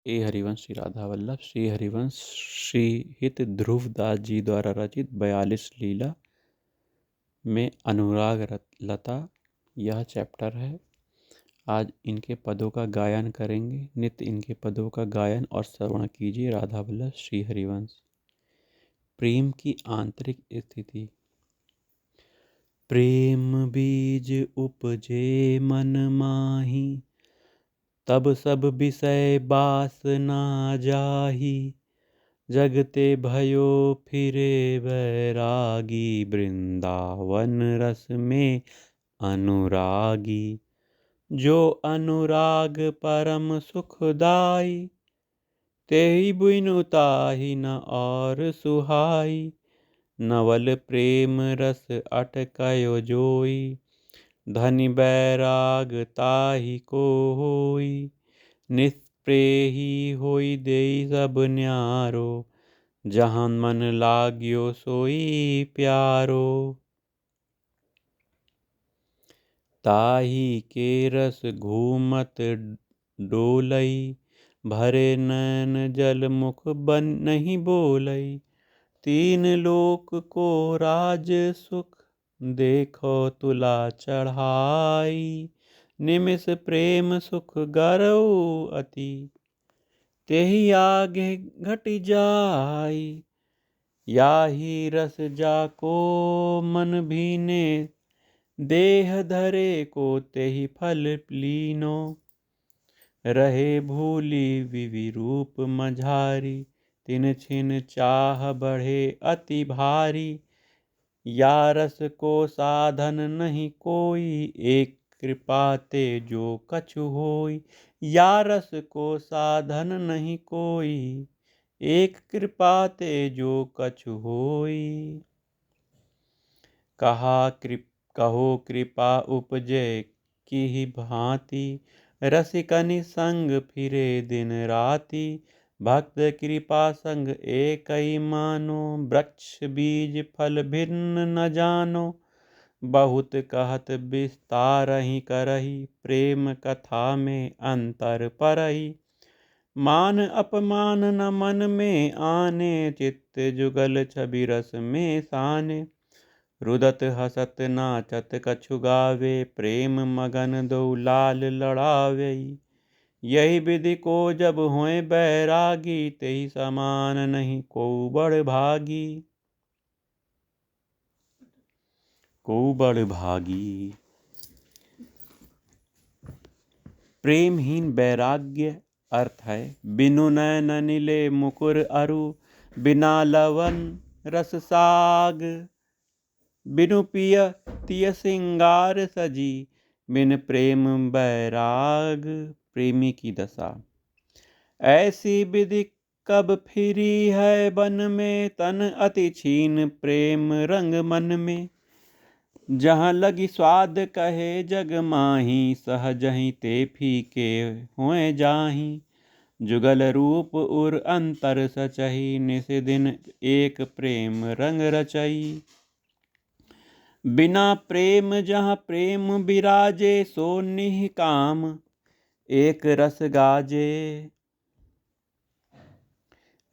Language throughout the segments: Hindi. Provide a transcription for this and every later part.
ए हरिवंश श्री राधा वल्लभ श्री हरिवंश श्री हित ध्रुवदास जी द्वारा रचित 42 लीला में अनुराग लता यह चैप्टर है। आज इनके पदों का गायन करेंगे। नित्य इनके पदों का गायन और श्रवण कीजिए। राधा वल्लभ श्री हरिवंश। प्रेम की आंतरिक स्थिति। प्रेम बीज उपजे मन माही, तब सब विषय बास ना जाही। जगते भयो फिरे बैरागी, वृंदावन रस में अनुरागी। जो अनुराग परम सुखदाई, तेहि बिनु ताहि न और सुहाई। नवल प्रेम रस अटकयो जोई, धनि बैराग ताहि को होई। निष्प्रेही होई देई सब न्यारो, जहाँ मन लाग्यो सोई प्यारो। ताहि के रस घूमत डोलई, भरे नैन जल मुख बन नहीं बोलई। तीन लोक को राज सुख, देखो तुला चढ़ाई। निमिष प्रेम सुख गरौ अति, तेहि आगे घट जाई। याहि रस जाको मन भीने, देह धरे को तेहि फल लीनो। रहे भूली विवि रूप मझारी, तिन छिन चाह बढ़े अति भारी। या रस को साधन नहीं कोई, एक कृपा ते जो कछु होई। या रस को साधन नहीं कोई, एक कृपा ते जो कछु होई। कहो कृपा उपजे की भांति, रसिकनि संग फिरे दिन राति। भक्त कृपा संग एकई मानो, वृक्ष बीज फल भिन्न न जानो। बहुत कहत विस्तारहि करहि, प्रेम कथा में अंतर परहि। मान अपमान न मन में आने, चित्त जुगल छवि रस में साने। रुदत हसत नाचत कछु गावे, प्रेम मगन दो लाल लड़ावे। यही विधि को जब होए बैरागी, तेहि समान नहीं को बड़ भागी। प्रेमहीन वैराग्य अर्थ है बिनु नैन नीले मुकुर अरु, बिना लवन रस साग। बिनु पिय तिय सिंगार सजी, बिन प्रेम बैराग। प्रेमी की दशा। ऐसी विधि कब फिरी है बन में, तन अति छीन प्रेम रंग मन में। जहाँ लगी स्वाद कहे जग माही, सहजहि ते फीके हुए जाही। जुगल रूप उर अंतर सचही, निस दिन एक प्रेम रंग रचई। बिना प्रेम जहाँ प्रेम बिराजे, सो निष्काम एक रस गाजे।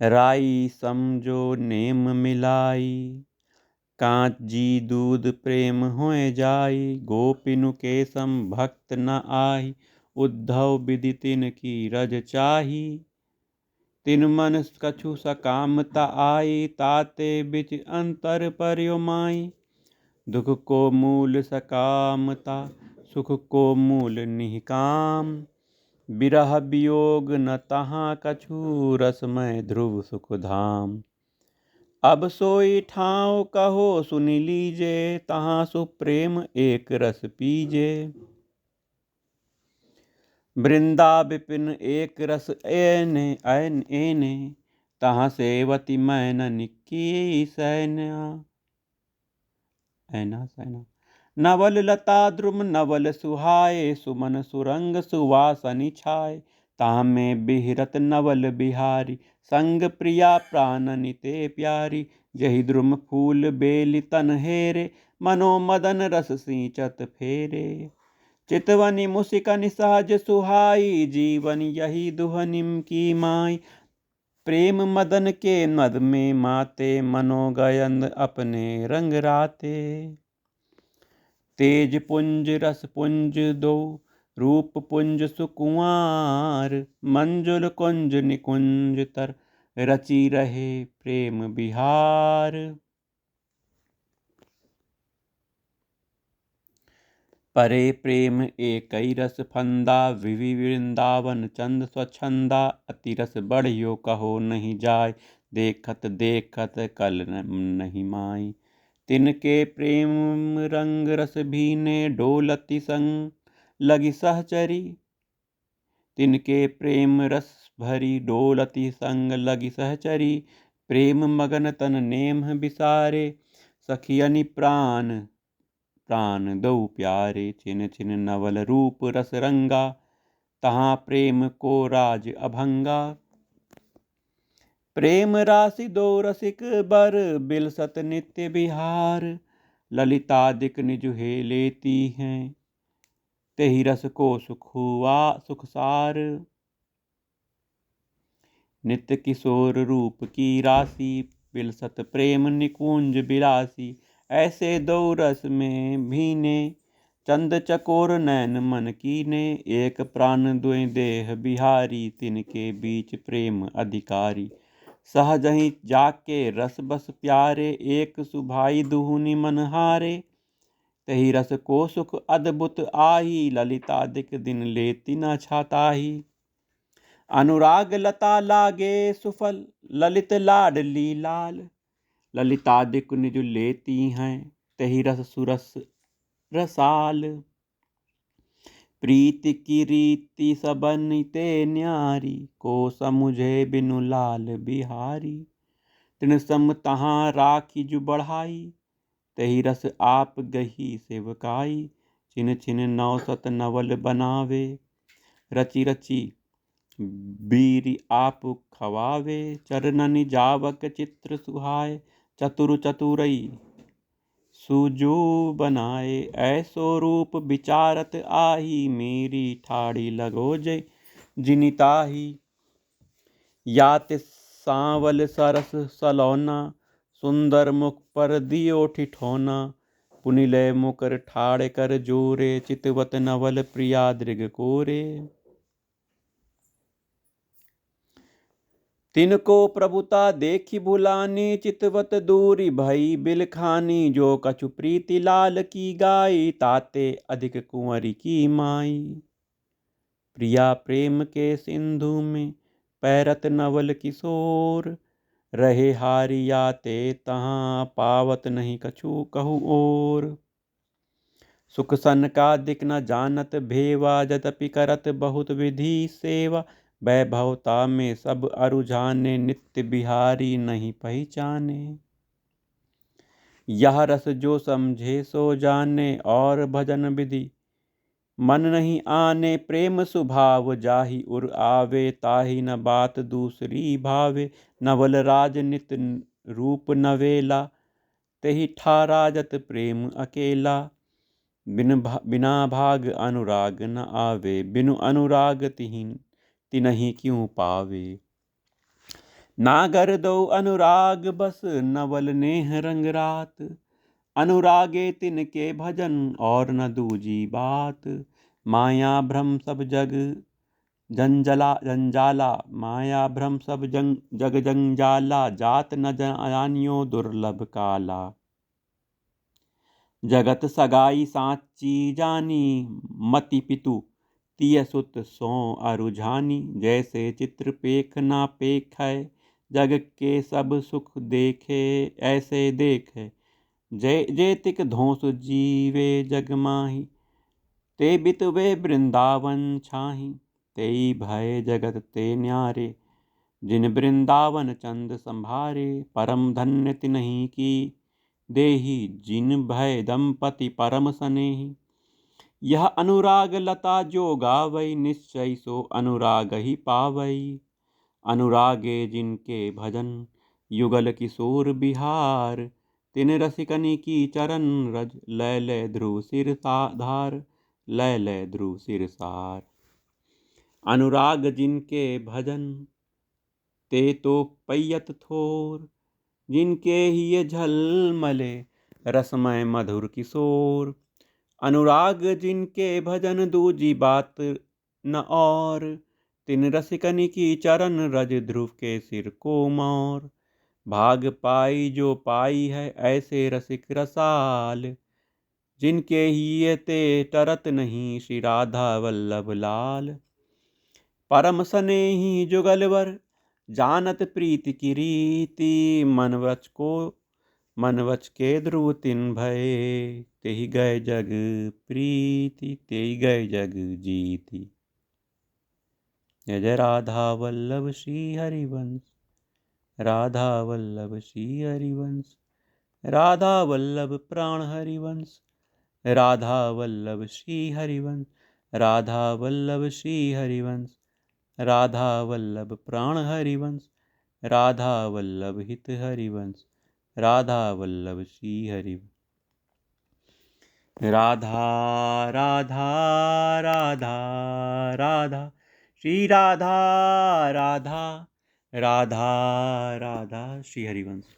राई समझो नेम मिलाई, कांच जी दूध प्रेम होए जाई। गोपिनु के सम भक्त न आही, उद्धव विधि तिन की रज चाही। तिन मन कछु सकामता आई, ताते बिच अंतर पर्यो माई। दुख को मूल सकामता, सुख को मूल निष्काम। बिरह वियोग न तहाँ कछु, रसमय ध्रुव सुख धाम। अब सोई ठाव कहो सुनि लीजे, तहाँ सुप्रेम एक रस पीजे। वृंदा विपिन एक रस एने, तहाँ सेवती मैनन की सैन्या। नवल लता द्रुम नवल सुहाए, सुमन सुरंग सुवासनि छाए। तामे बिहरत नवल बिहारी, संग प्रिया प्राणनि ते प्यारी। जहि द्रुम फूल बेली तन हेरे, मनो मदन रस सींचत फेरे। चितवनी मुसिकनि सहज सुहाई, जीवन यही दुहनिम की माई। प्रेम मदन के मद में माते, मनोगयंद अपने रंग राते। तेज पुंज रस पुंज दो, रूप पुंज सुकुमार। मंजुल कुंज निकुंज तर, रची रहे प्रेम बिहार। परे प्रेम एकई रस फंदा, विवि वृंदावन चंद स्वच्छंदा। अति रस बढ़ियो कहो नहीं जाय, देखत देखत कल नहीं माई। तिनके प्रेम रंग रस भीने, डोलती संग लगी सहचरी। तिनके प्रेम रस भरी, डोलती संग लगी सहचरी। प्रेम मगन तन नेम बिसारे, सखियनि प्राण प्राण दो प्यारे। छिन छिन नवल रूप रस रंगा, तहाँ प्रेम को राज अभंगा। प्रेम राशि दो रसिक बर, बिलसत नित्य बिहार। ललितादिक निज हे लेती हैं, तेहि रस को सुख हुआ सुख सार। नित्य किशोर रूप की राशि, बिलसत प्रेम निकुंज बिलासी। ऐसे दो रस में भीने, चंद चकोर नैन मन कीने। एक प्राण दुई देह बिहारी, तिनके बीच प्रेम अधिकारी। सहज ही जाके रस बस प्यारे, एक सुभाई दुहुनि मन हारे। तही रस को सुख अद्भुत आही, ललितादिक दिन लेती न छाताही। अनुराग लता लागे सुफल, ललित लाडली लाल। ललितादिक निज लेती हैं, तही रस सुरस रसाल। प्रीति की रीति सबन ते न्यारी, को समुझे बिनु लाल बिहारी। तिन सम तहाँ राखी जु बढ़ाई, तही रस आप गही सेवकाई। छिन छिन नौसत नवल बनावे, रचि रचि बीरी आप खवावे। चरणनि जावक चित्र सुहाए, चतुर चतुरई सुजो बनाए। ऐसो रूप विचारत आही, मेरी ठाड़ी लगो जय जिनिताही। यात सांवल सरस सलौना, सुंदर मुख पर दियो ठिठौना। पुनिलय मुकर ठाड़ कर जोरे, चितवत नवल प्रिया दृग कोरे। तिनको प्रभुता देखी भुलानी, चितवत दूरी भई बिलखानी। जो कछु प्रीति लाल की गाई, ताते अधिक कुंवरी की माई। प्रिया प्रेम के सिंधु में, पैरत नवल किशोर। रहे हारिया ते तहाँ, पावत नहीं कछु कहु और। सुख सन का दिक न जानत भेवा, जतपि करत बहुत विधि सेवा। वैभवता में सब अरु जाने, नित्य बिहारी नहीं पहचाने। यह रस जो समझे सो जाने, और भजन विधि मन नहीं आने। प्रेम स्वभाव जाहि उर आवे, ताहि न बात दूसरी भावे। नवल राज नित रूप नवेला, तेहि ठाराजत प्रेम अकेला। बिना भाग अनुराग न आवे, बिनु अनुराग तिनहि क्यों पावे। नागर दो अनुराग बस, नवल नेह रंग रात। अनुरागे तिनके भजन, और न दूजी बात। माया भ्रम सब जग जंजाला, माया भ्रम सब जग जंजाला। जात न जानियो दुर्लभ काला, जगत सगाई साची जानी। मति पितु तिय सुत सो अरु जानी। जैसे चित्र पेख ना पेखै, जग के सब सुख देखे ऐसे देखे। जेतिक धोस जीवे जग माही, ते बितवे वृंदावन छाही। तेई भय जगत ते न्यारे, जिन वृंदावन चंद संभारे। परम धन्य तिन्हि की देही, जिन भय दंपति परम सनेही। यह अनुराग लता जो गावई, निश्चय सो अनुराग ही पावई। अनुरागे जिनके भजन, युगल किशोर बिहार। तिन रसिकनि की चरण रज, लय लय ध्रुव सिर धार। लय लय ध्रुव सिरसार। अनुराग जिनके भजन ते तो पैयत थोर, जिनके ही झलमले रसमय मधुर किशोर। अनुराग जिनके भजन दूजी बात न और, तिन रसिकन की चरण रज ध्रुव के सिर को मोर। भाग पाई जो पाई है ऐसे रसिक रसाल, जिनके ही ते तरत नहीं श्री राधा वल्लभ लाल। परम स्नेही जुगलवर जानत प्रीति की रीति, मन वच के ध्रुव तिन भये, तेहि गए जग प्रीति तेहि गए जग जीति। जय जय राधा वल्लभ श्री हरिवंश, राधा वल्लभ श्री हरिवंश, राधा वल्लभ प्राण हरिवंश, राधा वल्लभ श्री हरिवंश, राधा वल्लभ श्री हरिवंश, राधा वल्लभ प्राण हरिवंश, राधा वल्लभ हित हरिवंश, राधा वल्लभ श्री हरिवंश। राधा राधा राधा राधा, श्री राधा राधा, राधा राधा, श्री हरिवंश।